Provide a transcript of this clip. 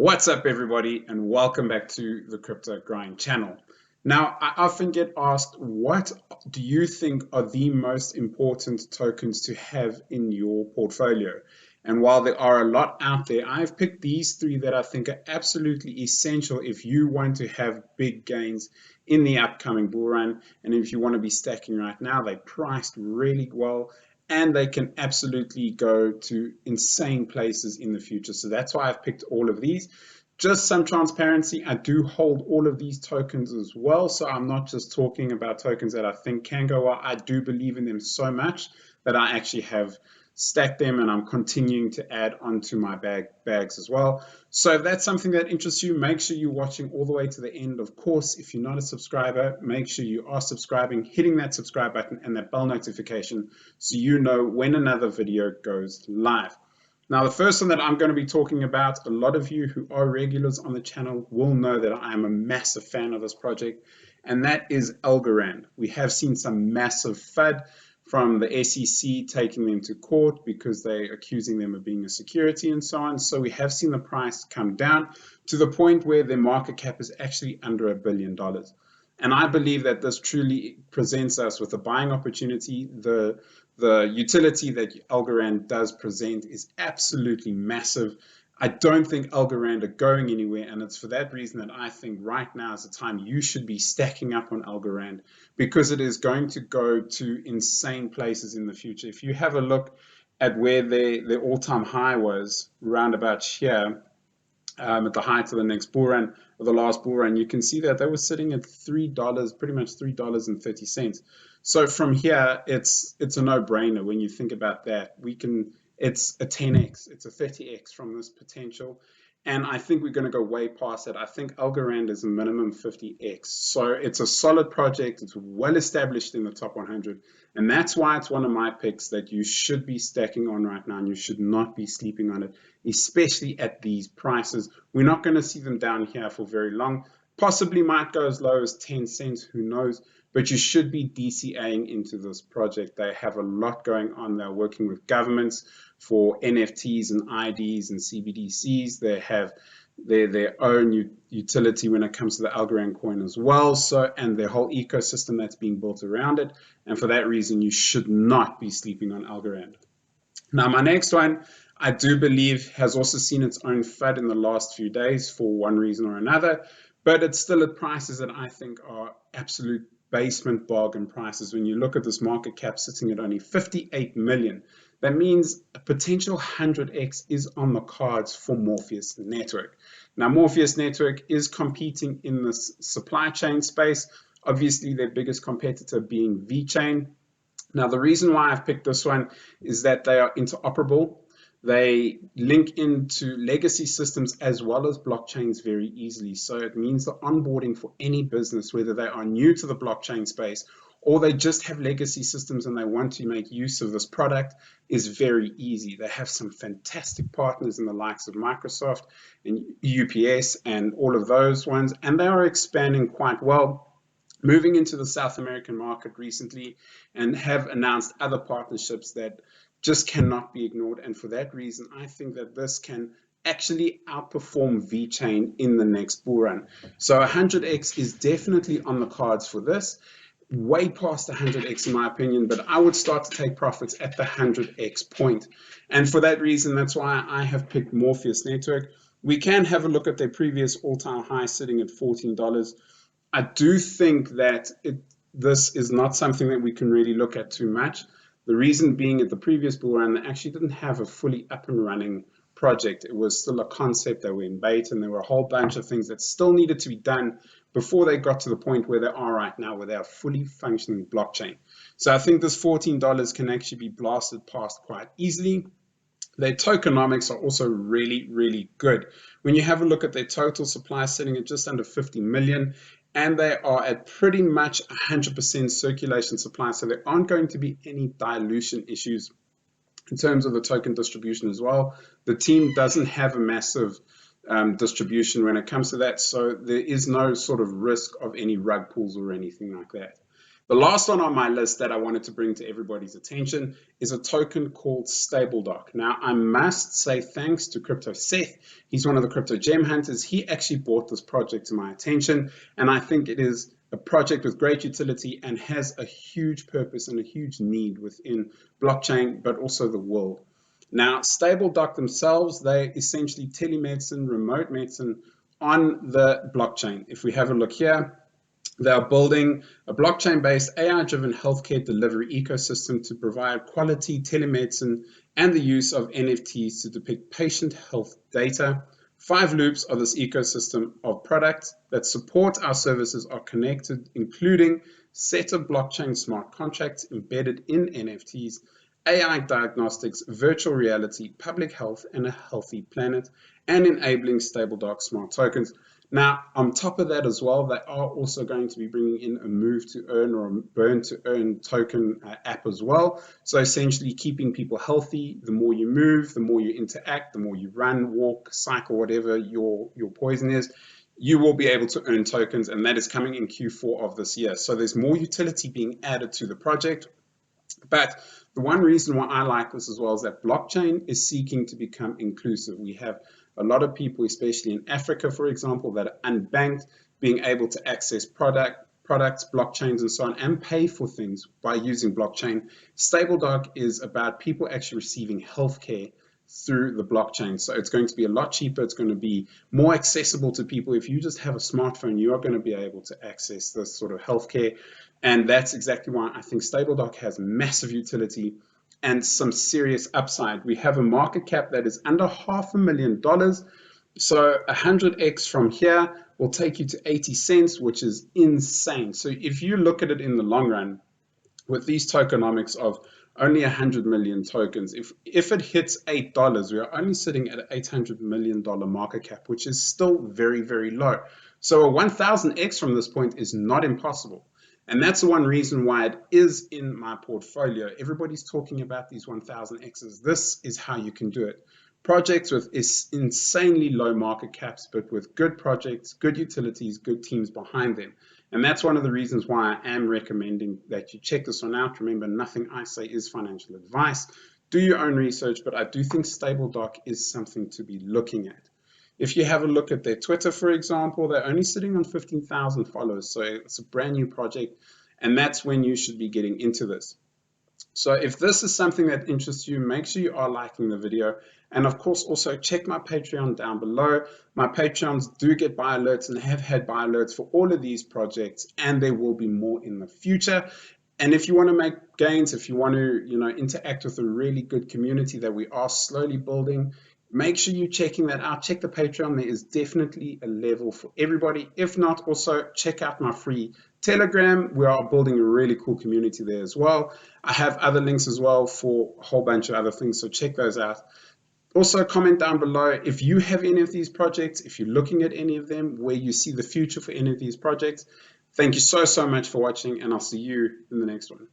What's up, everybody, and welcome back to the Crypto Grind channel. Now, I often get asked, what do you think are the most important tokens to have in your portfolio? And while there are a lot out there, I've picked these three that I think are absolutely essential if you want to have big gains in the upcoming bull run. And if you want to be stacking right now, they're priced really well and they can absolutely go to insane places in the future. So that's why I've picked all of these. Just some transparency, I do hold all of these tokens as well. So I'm not just talking about tokens that I think can go well. I do believe in them so much that I actually have stacked them and I'm continuing to add onto my bags as well. So if that's something that interests you, make sure you're watching all the way to the end. Of course, if you're not a subscriber, make sure you are subscribing, hitting that subscribe button and that bell notification so you know when another video goes live. Now, the first one that I'm going to be talking about, a lot of you who are regulars on the channel will know that I am a massive fan of this project, and that is Algorand. We have seen some massive FUD from the SEC taking them to court because they're accusing them of being a security and so on. So we have seen the price come down to the point where their market cap is actually under $1 billion. And I believe that this truly presents us with a buying opportunity. The utility that Algorand does present is absolutely massive. I don't think Algorand are going anywhere, and it's for that reason that I think right now is the time you should be stacking up on Algorand because it is going to go to insane places in the future. If you have a look at where their all-time high was, round about here, at the height of the next bull run, or the last bull run, you can see that they were sitting at $3, pretty much $3.30. So from here, it's a no-brainer when you think about that. It's a 10x, it's a 30x from this potential. And I think we're going to go way past that. I think Algorand is a minimum 50x. So it's a solid project. It's well established in the top 100. And that's why it's one of my picks that you should be stacking on right now. And you should not be sleeping on it, especially at these prices. We're not going to see them down here for very long. Possibly might go as low as 10 cents. Who knows? But you should be DCAing into this project. They have a lot going on. They're working with governments for NFTs and IDs and CBDCs. They have their own utility when it comes to the Algorand coin as well. So, and their whole ecosystem that's being built around it. And for that reason, you should not be sleeping on Algorand. Now, my next one, I do believe has also seen its own FUD in the last few days for one reason or another, but it's still at prices that I think are absolute basement bargain prices. When you look at this market cap sitting at only 58 million, that means a potential 100x is on the cards for Morpheus Network. Now, Morpheus Network is competing in this supply chain space, obviously their biggest competitor being VeChain. Now, the reason why I've picked this one is that they are interoperable. They link into legacy systems as well as blockchains very easily. So it means the onboarding for any business, whether they are new to the blockchain space or they just have legacy systems and they want to make use of this product, is very easy. They have some fantastic partners in the likes of Microsoft and UPS and all of those ones, and they are expanding quite well, moving into the South American market recently, and have announced other partnerships that just cannot be ignored. And for that reason, I think that this can actually outperform VeChain in the next bull run. So 100x is definitely on the cards for this, way past 100x in my opinion, but I would start to take profits at the 100x point. And for that reason, that's why I have picked Morpheus Network. We can have a look at their previous all-time high sitting at $14. I do think that this is not something that we can really look at too much. The reason being, at the previous bull run, they actually didn't have a fully up and running project. It was still a concept. They were in beta, and there were a whole bunch of things that still needed to be done before they got to the point where they are right now, where they are fully functioning blockchain. So I think this $14 can actually be blasted past quite easily. Their tokenomics are also really, really good. When you have a look at their total supply sitting at just under 50 million, and they are at pretty much 100% circulation supply, so there aren't going to be any dilution issues in terms of the token distribution as well. The team doesn't have a massive distribution when it comes to that, so there is no sort of risk of any rug pulls or anything like that. The last one on my list that I wanted to bring to everybody's attention is a token called StableDoc. Now, I must say thanks to Crypto Seth. He's one of the crypto gem hunters. He actually brought this project to my attention, and I think it is a project with great utility and has a huge purpose and a huge need within blockchain, but also the world. Now, StableDoc themselves, they essentially telemedicine, remote medicine on the blockchain. If we have a look here, they are building a blockchain-based AI-driven healthcare delivery ecosystem to provide quality telemedicine and the use of NFTs to depict patient health data. 5 loops of this ecosystem of products that support our services are connected, including set of blockchain smart contracts embedded in NFTs, AI diagnostics, virtual reality, public health, and a healthy planet, and enabling StableDoc smart tokens. Now, on top of that as well, they are also going to be bringing in a move to earn or a burn to earn token app as well. So essentially keeping people healthy. The more you move, the more you interact, the more you run, walk, cycle, whatever your poison is, you will be able to earn tokens, and that is coming in Q4 of this year. So there's more utility being added to the project. But the one reason why I like this as well is that blockchain is seeking to become inclusive. We have a lot of people, especially in Africa, for example, that are unbanked, being able to access products, blockchains, and so on, and pay for things by using blockchain. StableDoc is about people actually receiving healthcare through the blockchain. So it's going to be a lot cheaper. It's going to be more accessible to people. If you just have a smartphone, you are going to be able to access this sort of healthcare. And that's exactly why I think StableDoc has massive utility and some serious upside. We have a market cap that is under $500,000. So 100x from here will take you to 80 cents, which is insane. So if you look at it in the long run, with these tokenomics of only 100 million tokens, if it hits $8, we are only sitting at an $800 million market cap, which is still very, very low. So a 1000x from this point is not impossible. And that's the one reason why it is in my portfolio. Everybody's talking about these 1000x's. This is how you can do it. Projects with insanely low market caps, but with good projects, good utilities, good teams behind them. And that's one of the reasons why I am recommending that you check this one out. Remember, nothing I say is financial advice. Do your own research, but I do think StableDoc is something to be looking at. If you have a look at their Twitter, for example, they're only sitting on 15,000 followers. So it's a brand new project, and that's when you should be getting into this. So if this is something that interests you, make sure you are liking the video. And of course, also check my Patreon down below. My Patreons do get buy alerts and have had buy alerts for all of these projects, and there will be more in the future. And if you want to make gains, if you want to, interact with a really good community that we are slowly building, make sure you're checking that out. Check the Patreon. There is definitely a level for everybody. If not, also check out my free Telegram. We are building a really cool community there as well. I have other links as well for a whole bunch of other things, so check those out. Also, comment down below if you have any of these projects, if you're looking at any of them, where you see the future for any of these projects. Thank you so much for watching, and I'll see you in the next one.